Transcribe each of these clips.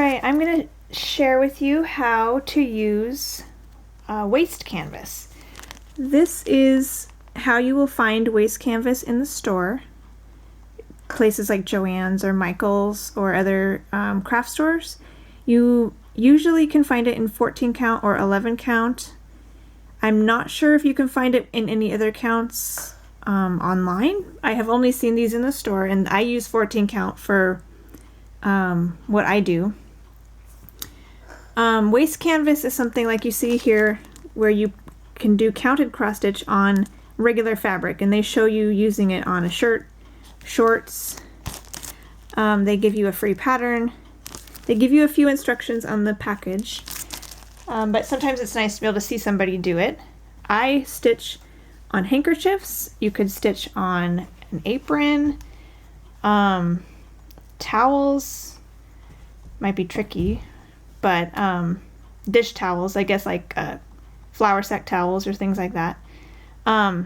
Alright, I'm going to share with you how to use waste canvas. This is how you will find waste canvas in the store. Places like Joann's or Michael's or other craft stores. You usually can find it in 14 count or 11 count. I'm not sure if you can find it in any other counts online. I have only seen these in the store, and I use 14 count for what I do. Waste canvas is something like you see here where you can do counted cross stitch on regular fabric, and they show you using it on a shirt, shorts. They give you a free pattern. They give you a few instructions on the package, but sometimes it's nice to be able to see somebody do it. I stitch on handkerchiefs. You could stitch on an apron, towels. Might be tricky, but dish towels, I guess, like flour sack towels or things like that. I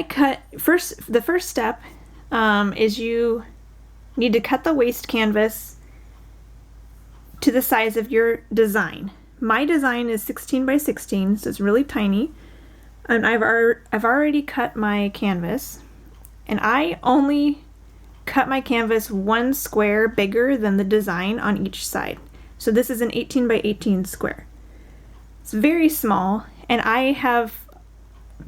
cut the first step is you need to cut the waste canvas to the size of your design. My design is 16 by 16, so it's really tiny, and I've already cut my canvas, and I only cut my canvas one square bigger than the design on each side. So this is an 18 by 18 square. It's very small, and I have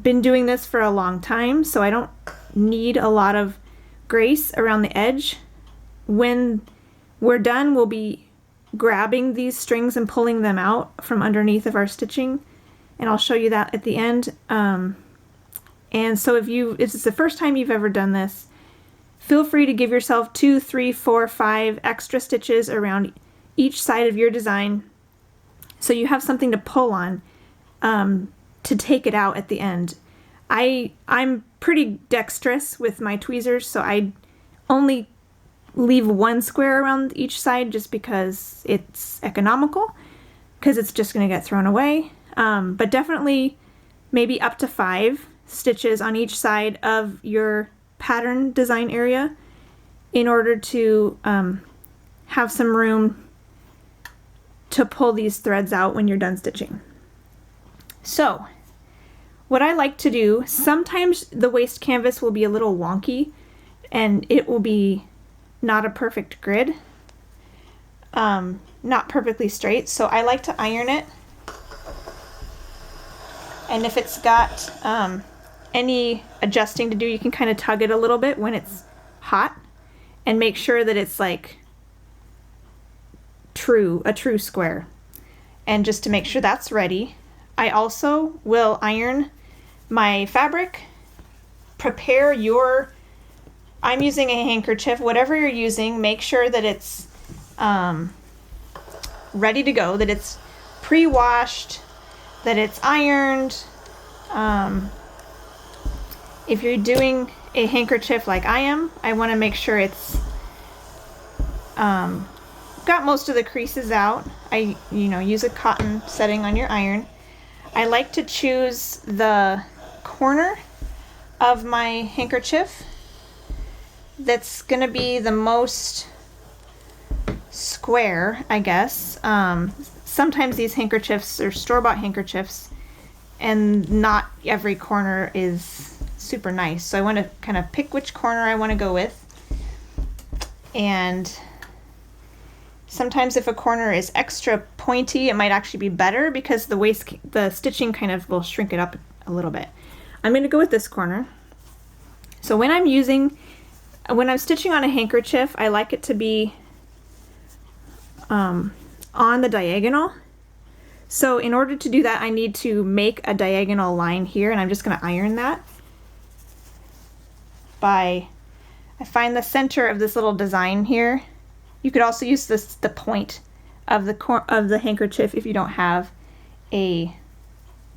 been doing this for a long time, so I don't need a lot of grace around the edge. When we're done, we'll be grabbing these strings and pulling them out from underneath of our stitching, and I'll show you that at the end. And so if it's the first time you've ever done this, feel free to give yourself 2, 3, 4, 5 extra stitches around each side of your design so you have something to pull on to take it out at the end. I'm pretty dexterous with my tweezers, so I only leave one square around each side just because it's economical, because it's just going to get thrown away. But definitely maybe up to 5 stitches on each side of your pattern design area in order to have some room to pull these threads out when you're done stitching. So what I like to do, sometimes the waste canvas will be a little wonky and it will be not a perfect grid, not perfectly straight, so I like to iron it. And if it's got any adjusting to do, you can kind of tug it a little bit when it's hot and make sure that it's like a true square. And just to make sure that's ready, I also will iron my fabric. Prepare your, I'm using a handkerchief, whatever you're using, make sure that it's ready to go, that it's pre-washed, that it's ironed. If you're doing a handkerchief like I am, I want to make sure it's got most of the creases out. I use a cotton setting on your iron. I like to choose the corner of my handkerchief that's going to be the most square, I guess. Sometimes these handkerchiefs are store-bought handkerchiefs, and not every corner is super nice. So I want to kind of pick which corner I want to go with. And sometimes if a corner is extra pointy, it might actually be better because the stitching kind of will shrink it up a little bit. I'm going to go with this corner. So when I'm stitching on a handkerchief, I like it to be on the diagonal. So in order to do that, I need to make a diagonal line here, and I'm just going to iron that I find the center of this little design here. You could also use the point of the handkerchief if you don't have a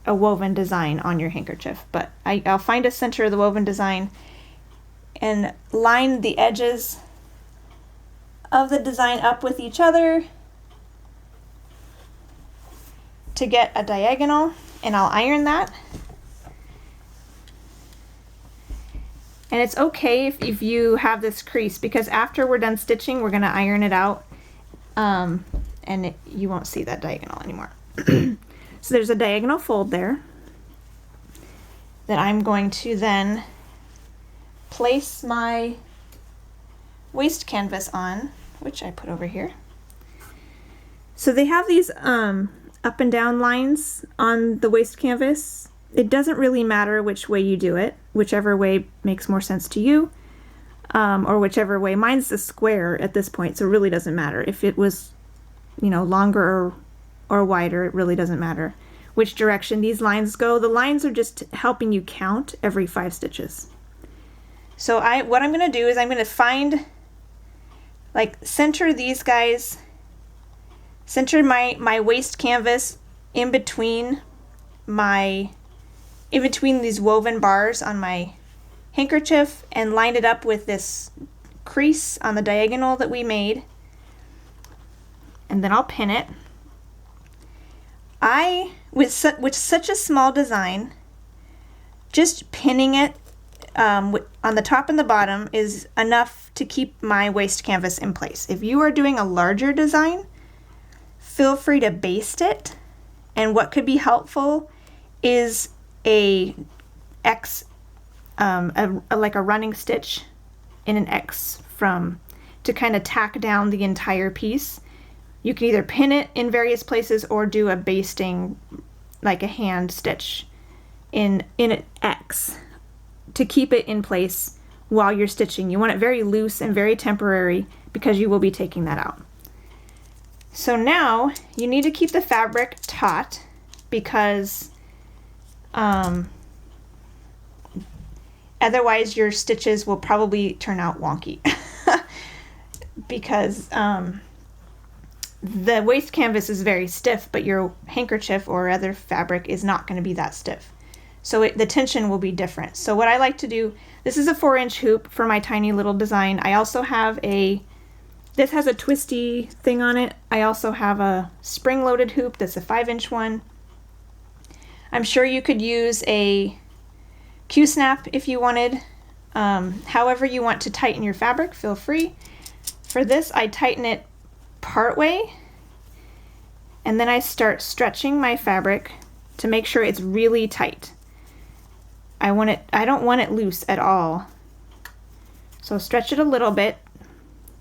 woven design on your handkerchief. But I'll find a center of the woven design and line the edges of the design up with each other to get a diagonal, and I'll iron that. And it's okay if you have this crease, because after we're done stitching, we're going to iron it out and you won't see that diagonal anymore. So there's a diagonal fold there that I'm going to then place my waist canvas on, which I put over here. So they have these up and down lines on the waist canvas. It doesn't really matter which way you do it, whichever way makes more sense to you, or whichever way. Mine's the square at this point, so it really doesn't matter. If it was, you know, longer or wider, it really doesn't matter which direction these lines go. The lines are just helping you count every 5 stitches. So what I'm going to do is I'm going to find, like, center these guys, center my waist canvas in between these woven bars on my handkerchief, and line it up with this crease on the diagonal that we made, and then I'll pin it. With such a small design, just pinning it on the top and the bottom is enough to keep my waist canvas in place. If you are doing a larger design, feel free to baste it, and what could be helpful is like a running stitch in an X to kind of tack down the entire piece. You can either pin it in various places or do a basting, like a hand stitch in an X to keep it in place while you're stitching. You want it very loose and very temporary because you will be taking that out. So now you need to keep the fabric taut because otherwise your stitches will probably turn out wonky because the waist canvas is very stiff, but your handkerchief or other fabric is not going to be that stiff. So the tension will be different. So what I like to do, this is a 4-inch hoop for my tiny little design. I also have this has a twisty thing on it. I also have a spring-loaded hoop that's a 5-inch one. I'm sure you could use a Q-snap if you wanted. However you want to tighten your fabric, feel free. For this, I tighten it part way, and then I start stretching my fabric to make sure it's really tight. I don't want it loose at all. So stretch it a little bit,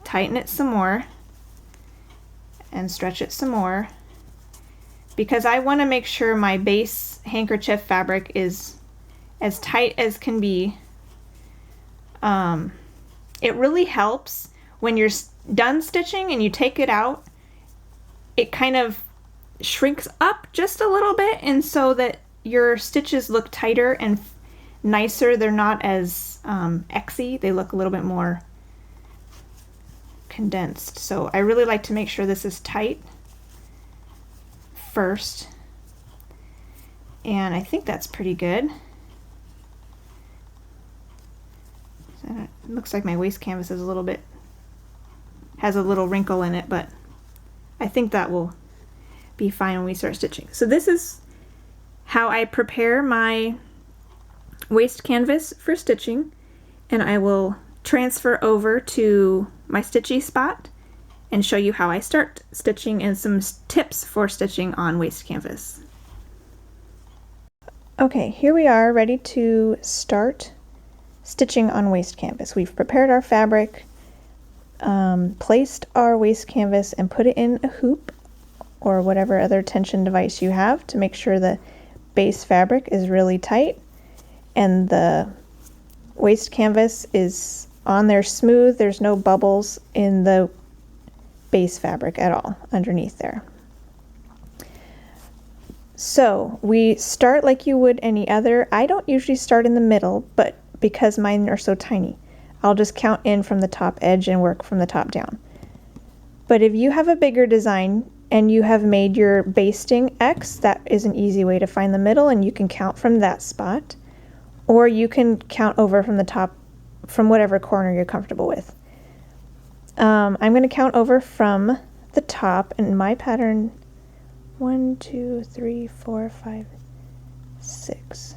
tighten it some more, and stretch it some more, because I want to make sure my base handkerchief fabric is as tight as can be. It really helps when you're done stitching and you take it out, it kind of shrinks up just a little bit, and so that your stitches look tighter and nicer. They're not as X-y, they look a little bit more condensed. So I really like to make sure this is tight first, and I think that's pretty good. It looks like my waist canvas is has a little wrinkle in it, but I think that will be fine when we start stitching. So this is how I prepare my waist canvas for stitching, and I will transfer over to my stitchy spot and show you how I start stitching and some tips for stitching on waist canvas. Okay, here we are ready to start stitching on waist canvas. We've prepared our fabric, placed our waist canvas, and put it in a hoop or whatever other tension device you have to make sure the base fabric is really tight and the waist canvas is on there smooth. There's no bubbles in the base fabric at all underneath there. So we start like you would any other. I don't usually start in the middle, but because mine are so tiny, I'll just count in from the top edge and work from the top down. But if you have a bigger design and you have made your basting X, that is an easy way to find the middle, and you can count from that spot, or you can count over from the top, from whatever corner you're comfortable with. I'm going to count over from the top, and my pattern 1, 2, 3, 4, 5, 6.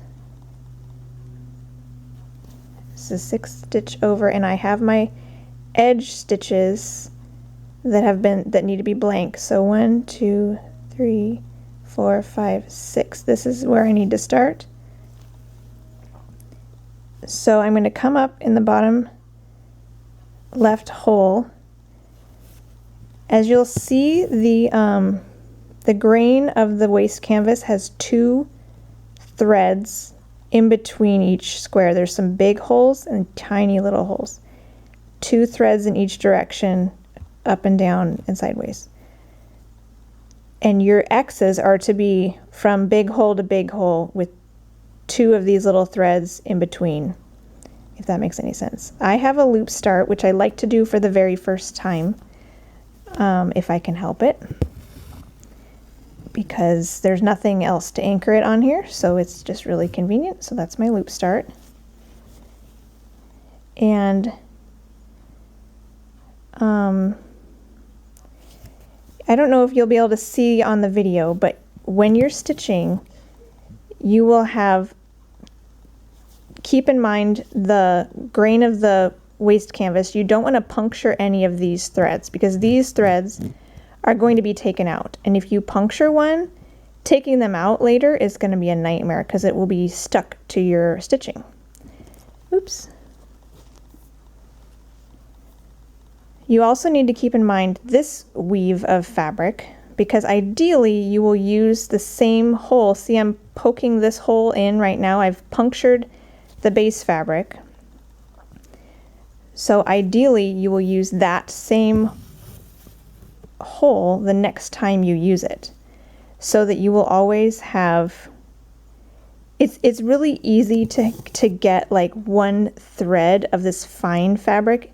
This is 6th stitch over, and I have my edge stitches that need to be blank. So 1, 2, 3, 4, 5, 6. This is where I need to start. So I'm going to come up in the bottom left hole. As you'll see, the grain of the waist canvas has 2 threads in between each square. There's some big holes and tiny little holes. 2 threads in each direction, up and down and sideways. And your X's are to be from big hole to big hole with 2 of these little threads in between, if that makes any sense. I have a loop start, which I like to do for the very first time, if I can help it, because there's nothing else to anchor it on here, so it's just really convenient. So that's my loop start. And I don't know if you'll be able to see on the video, but when you're stitching, you will have, keep in mind the grain of the waist canvas. You don't want to puncture any of these threads, because these threads are going to be taken out. And if you puncture one, taking them out later is going to be a nightmare, because it will be stuck to your stitching. Oops. You also need to keep in mind this weave of fabric, because ideally you will use the same hole. See, I'm poking this hole in right now. I've punctured the base fabric. So ideally you will use that same hole the next time you use it, so that you will always have, it's really easy to get like one thread of this fine fabric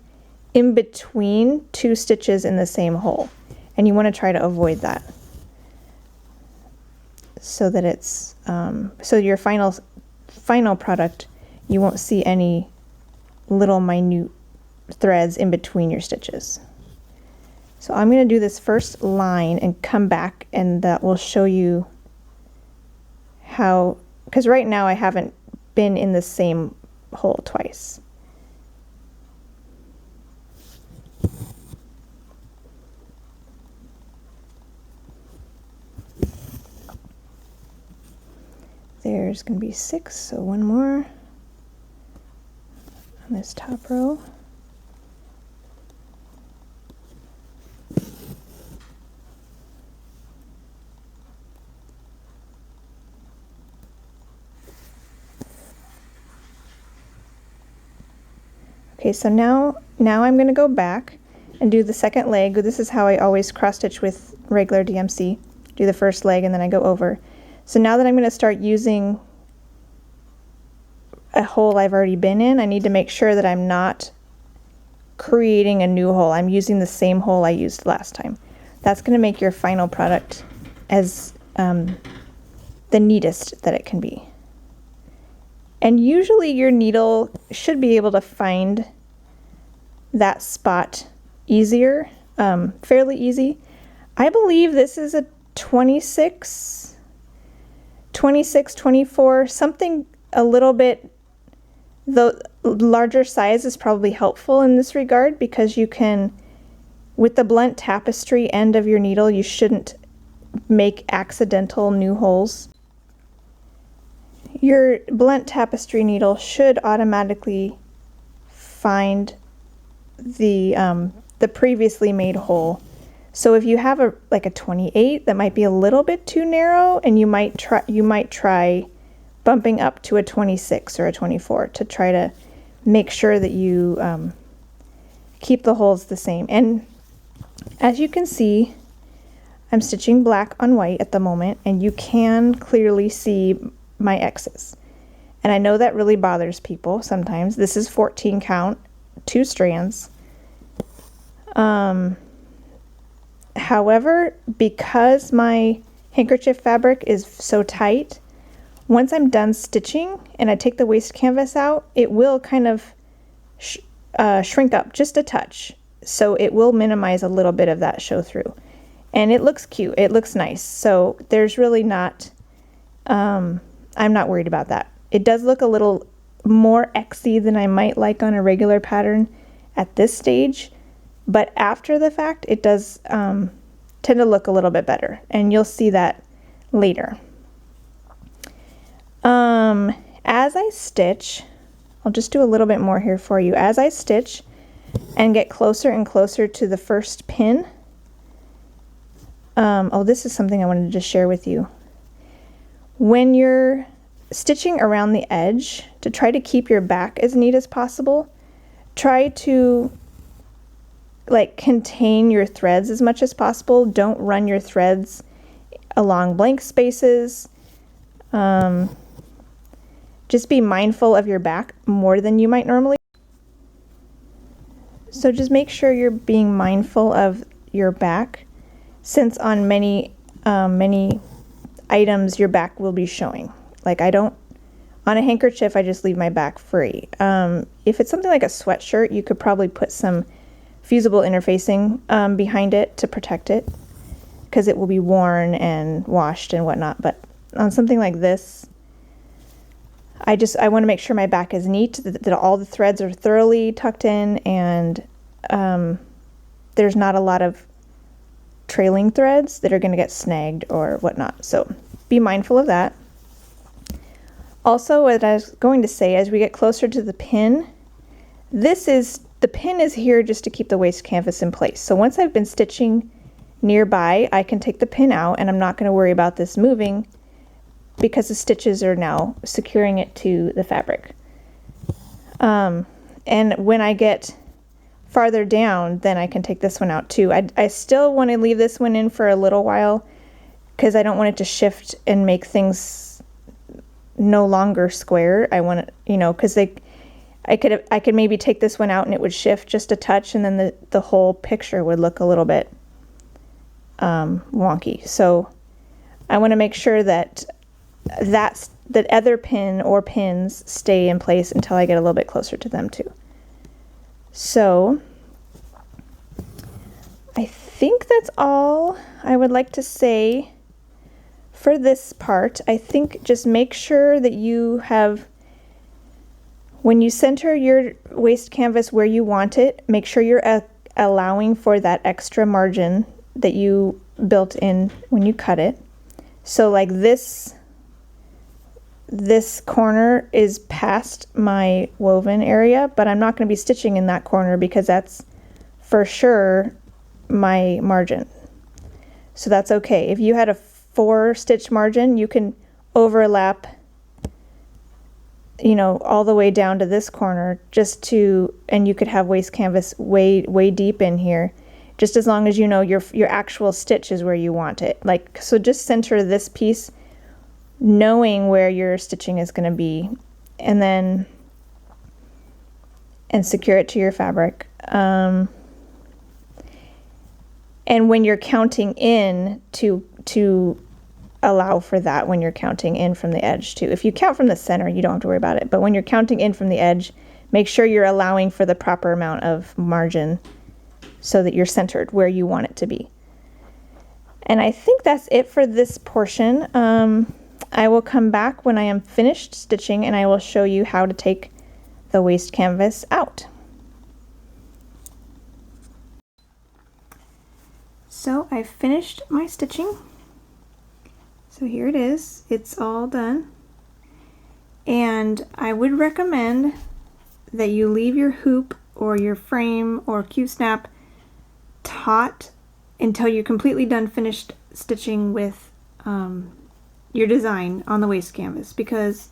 in between 2 stitches in the same hole, and you want to try to avoid that, so that it's so your final product, you won't see any little minute threads in between your stitches. So I'm going to do this first line and come back, and that will show you how, because right now I haven't been in the same hole twice. There's going to be 6, so 1 more on this top row. Okay, so now I'm going to go back and do the second leg. This is how I always cross stitch with regular DMC. Do the first leg and then I go over. So now that I'm going to start using a hole I've already been in, I need to make sure that I'm not creating a new hole. I'm using the same hole I used last time. That's going to make your final product as the neatest that it can be. And usually your needle should be able to find that spot easier, fairly easy. I believe this is a 26, 24, something a little bit, the larger size is probably helpful in this regard, because you can, with the blunt tapestry end of your needle, you shouldn't make accidental new holes. Your blunt tapestry needle should automatically find the previously made hole. So if you have like a 28 that might be a little bit too narrow, and you might try bumping up to a 26 or a 24 to try to make sure that you keep the holes the same. And as you can see, I'm stitching black on white at the moment, and you can clearly see my X's. And I know that really bothers people sometimes. This is 14 count, 2 strands. However, because my handkerchief fabric is so tight, once I'm done stitching and I take the waist canvas out, it will kind of shrink up just a touch. So it will minimize a little bit of that show through. And it looks cute, it looks nice. So there's really not, I'm not worried about that. It does look a little more Xy than I might like on a regular pattern at this stage, but after the fact, it does tend to look a little bit better, and you'll see that later. As I stitch, I'll just do a little bit more here for you. As I stitch and get closer and closer to the first pin, oh, this is something I wanted to just share with you. When you're stitching around the edge, to try to keep your back as neat as possible, try to like contain your threads as much as possible. Don't run your threads along blank spaces. Just be mindful of your back more than you might normally. So just make sure you're being mindful of your back, since on many items your back will be showing. Like on a handkerchief, I just leave my back free. If it's something like a sweatshirt, you could probably put some fusible interfacing behind it to protect it, because it will be worn and washed and whatnot. But on something like this, I want to make sure my back is neat, that all the threads are thoroughly tucked in, and there's not a lot of trailing threads that are going to get snagged or whatnot. So be mindful of that. Also, what I was going to say, as we get closer to the pin, the pin is here just to keep the waist canvas in place. So once I've been stitching nearby, I can take the pin out, and I'm not going to worry about this moving, because the stitches are now securing it to the fabric. And when I get farther down, then I can take this one out too. I still want to leave this one in for a little while, because I don't want it to shift and make things no longer square. I want it, because I could maybe take this one out and it would shift just a touch, and then the whole picture would look a little bit wonky. So I want to make sure that that other pin or pins stay in place until I get a little bit closer to them too. So I think that's all I would like to say for this part. I think just make sure that you have, when you center your waist canvas where you want it, make sure you're allowing for that extra margin that you built in when you cut it. So like this corner is past my woven area, but I'm not going to be stitching in that corner, because that's for sure my margin. So that's okay. If you had a 4-stitch margin, you can overlap, all the way down to this corner, and you could have waist canvas way deep in here, just as long as you know your actual stitch is where you want it. So just center this piece, knowing where your stitching is going to be, and secure it to your fabric. And when you're counting in, to allow for that when you're counting in from the edge too. If you count from the center, you don't have to worry about it, but when you're counting in from the edge, make sure you're allowing for the proper amount of margin so that you're centered where you want it to be. And I think that's it for this portion. I will come back when I am finished stitching, and I will show you how to take the waist canvas out. So I've finished my stitching. So here it is. It's all done. And I would recommend that you leave your hoop or your frame or Q-snap taut until you're completely done finished stitching with your design on the waist canvas, because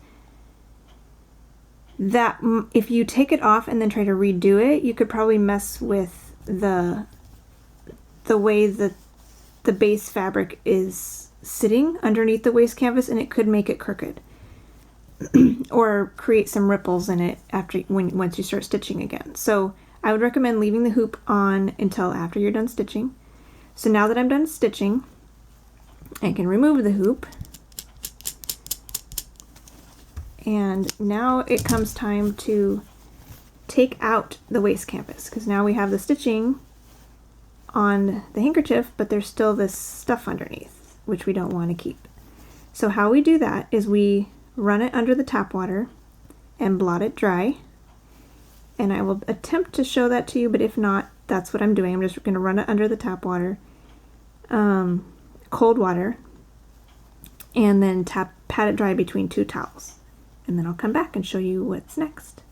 that if you take it off and then try to redo it, you could probably mess with the way that the base fabric is sitting underneath the waist canvas, and it could make it crooked or create some ripples in it once you start stitching again. So I would recommend leaving the hoop on until after you're done stitching. So now that I'm done stitching, I can remove the hoop. And now it comes time to take out the waist canvas, because now we have the stitching on the handkerchief, but there's still this stuff underneath, which we don't want to keep. So how we do that is we run it under the tap water and blot it dry. And I will attempt to show that to you, but if not, that's what I'm doing. I'm just going to run it under the tap water, cold water, and then pat it dry between 2 towels. And then I'll come back and show you what's next.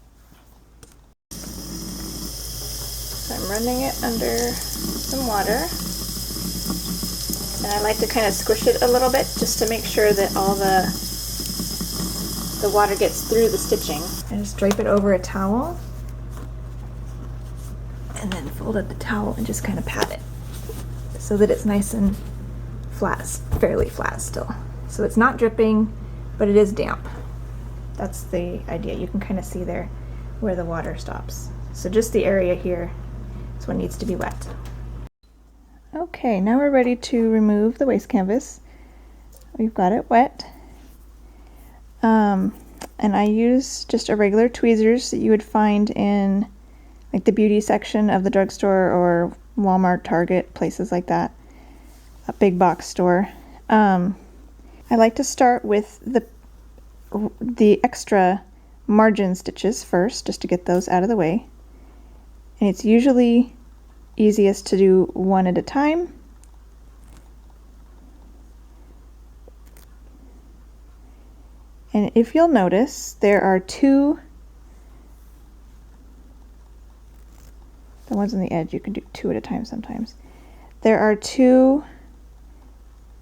So I'm running it under some water. And I like to kind of squish it a little bit just to make sure that all the water gets through the stitching. I just drape it over a towel and then fold up the towel and just kind of pat it so that it's nice and flat, fairly flat still. So it's not dripping, but it is damp. That's the idea. You can kind of see there where the water stops. So just the area here is what needs to be wet. Okay, now we're ready to remove the waste canvas. We've got it wet. And I use just a regular tweezers that you would find in like the beauty section of the drugstore or Walmart, Target, places like that, a big box store. I like to start with the extra margin stitches first, just to get those out of the way. And it's usually easiest to do one at a time. And if you'll notice, there are the ones on the edge, you can do 2 at a time sometimes. There are 2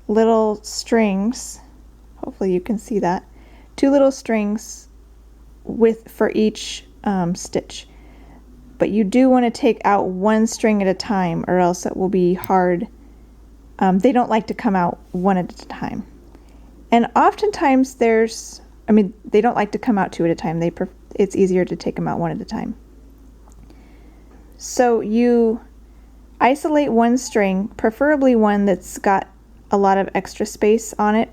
little strings, hopefully you can see that, 2 little strings for each stitch. But you do want to take out 1 string at a time, or else it will be hard. They don't like to come out 1 at a time. And oftentimes they don't like to come out 2 at a time. It's easier to take them out 1 at a time. So you isolate 1 string, preferably one that's got a lot of extra space on it.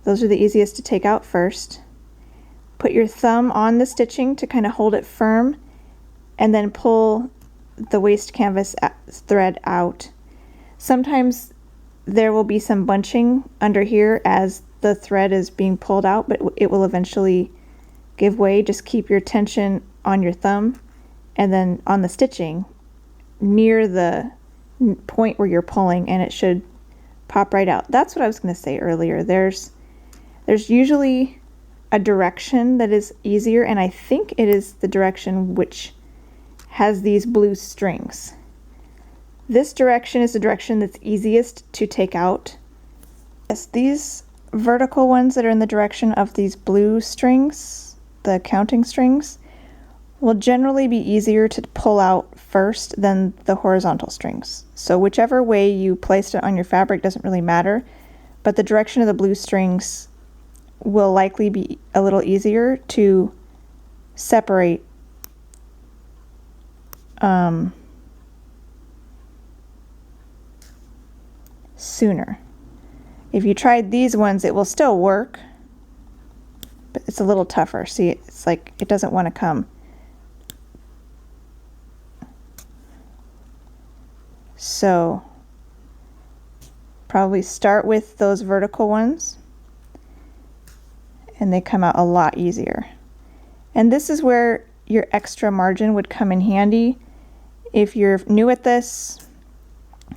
Those are the easiest to take out first. Put your thumb on the stitching to kind of hold it firm, and then pull the waste canvas thread out. Sometimes there will be some bunching under here as the thread is being pulled out, but it will eventually give way. Just keep your tension on your thumb and then on the stitching near the point where you're pulling, and it should pop right out. That's what I was going to say earlier. There's usually a direction that is easier, and I think it is the direction which has these blue strings. This direction is the direction that's easiest to take out. Yes, these vertical ones that are in the direction of these blue strings, the counting strings, will generally be easier to pull out first than the horizontal strings. So whichever way you placed it on your fabric doesn't really matter, but the direction of the blue strings will likely be a little easier to separate sooner. If you tried these ones, it will still work, but it's a little tougher. See, it's like it doesn't want to come. So probably start with those vertical ones, and they come out a lot easier. And this is where your extra margin would come in handy if you're new at this,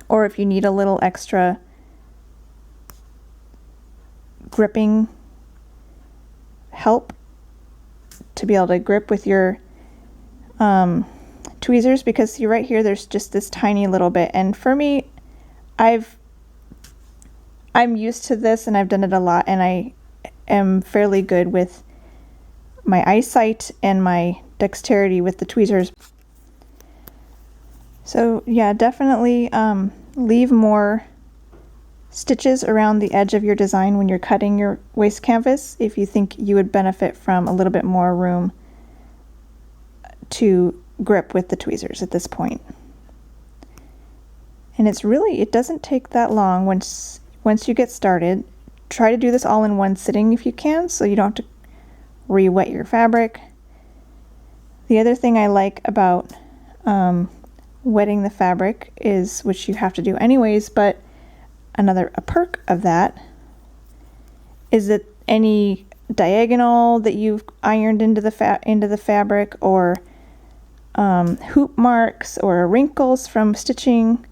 or if you need a little extra gripping help to be able to grip with your tweezers, because see right here there's just this tiny little bit, and for me I'm used to this and I've done it a lot, and I am fairly good with my eyesight and my dexterity with the tweezers. So yeah, definitely leave more stitches around the edge of your design when you're cutting your waste canvas if you think you would benefit from a little bit more room to grip with the tweezers at this point. And it doesn't take that long once you get started. Try to do this all in one sitting if you can, so you don't have to re-wet your fabric. The other thing I like about wetting the fabric is, which you have to do anyways, but a perk of that is that any diagonal that you've ironed into the fabric, or hoop marks or wrinkles from stitching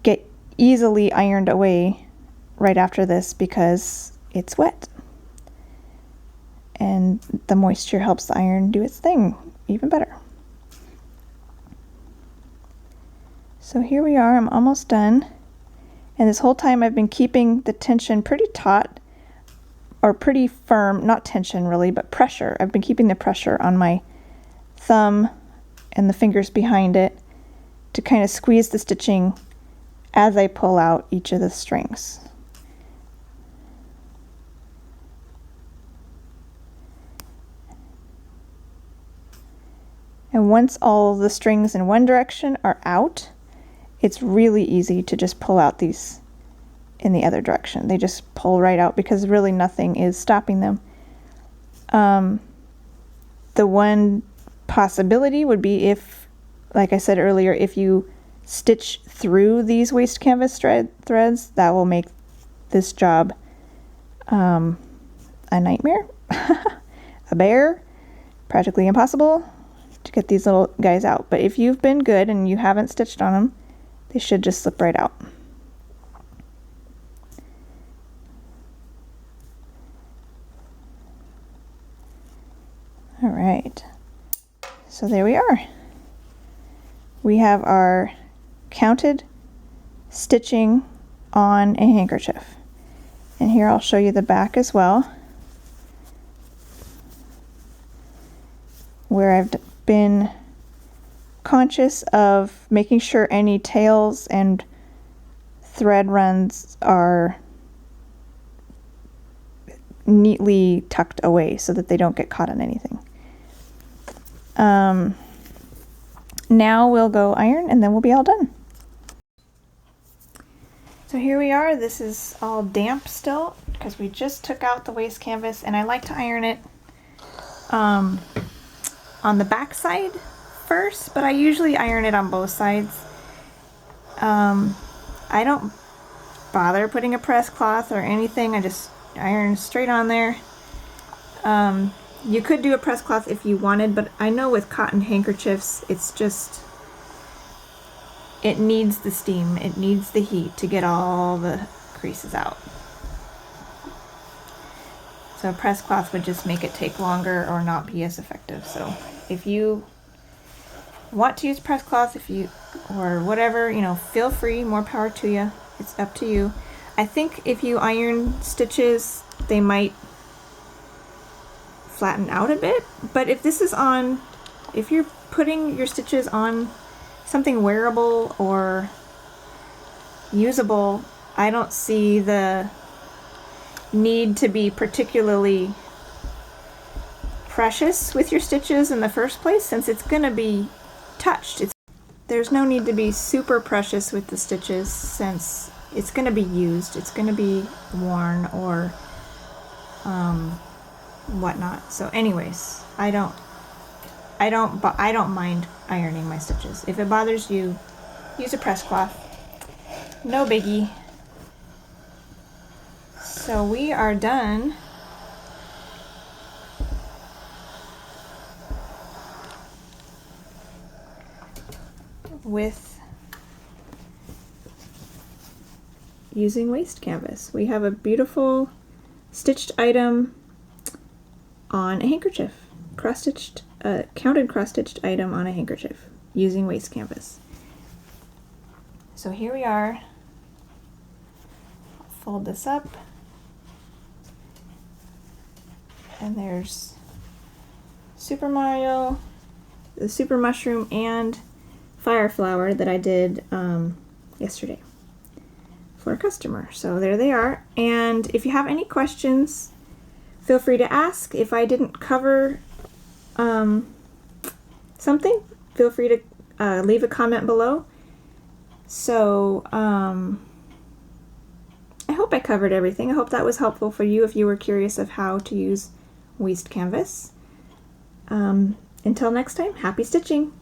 get easily ironed away right after this because it's wet. And the moisture helps the iron do its thing even better. So here we are, I'm almost done. And this whole time I've been keeping the tension pretty taut, or pretty firm, not tension really, but pressure. I've been keeping the pressure on my thumb and the fingers behind it to kind of squeeze the stitching as I pull out each of the strings. And once all the strings in one direction are out, it's really easy to just pull out these in the other direction. They just pull right out because really nothing is stopping them. The one possibility would be if, like I said earlier, if you stitch through these waste canvas threads, that will make this job a nightmare, a bear, practically impossible to get these little guys out. But if you've been good and you haven't stitched on them, they should just slip right out. All right, so there we are. We have our counted stitching on a handkerchief. And here I'll show you the back as well, where I've been conscious of making sure any tails and thread runs are neatly tucked away so that they don't get caught on anything. Now we'll go iron and then we'll be all done. So here we are. This is all damp still because we just took out the waste canvas, and I like to iron it on the back side first, but I usually iron it on both sides. I don't bother putting a press cloth or anything. I just iron straight on there. You could do a press cloth if you wanted, but I know with cotton handkerchiefs, it's just, it needs the steam, it needs the heat to get all the creases out. So a press cloth would just make it take longer or not be as effective. So if you want to use press cloth, or whatever, feel free, more power to you. It's up to you. I think if you iron stitches, they might flatten out a bit, but if you're putting your stitches on something wearable or usable, I don't see the need to be particularly precious with your stitches in the first place, since it's going to be touched. There's no need to be super precious with the stitches since it's going to be used, it's going to be worn or whatnot. So anyways, I don't mind ironing my stitches. If it bothers you, use a press cloth. No biggie. So we are done with using waste canvas. We have a beautiful stitched item on a handkerchief, cross-stitched, counted cross-stitched item on a handkerchief using waste canvas. So here we are. I'll fold this up, and there's Super Mario, the Super Mushroom, and Fire Flower that I did yesterday for a customer. So there they are. And if you have any questions, feel free to ask. If I didn't cover something, feel free to leave a comment below. So I hope I covered everything. I hope that was helpful for you if you were curious of how to use waste canvas. Until next time, happy stitching!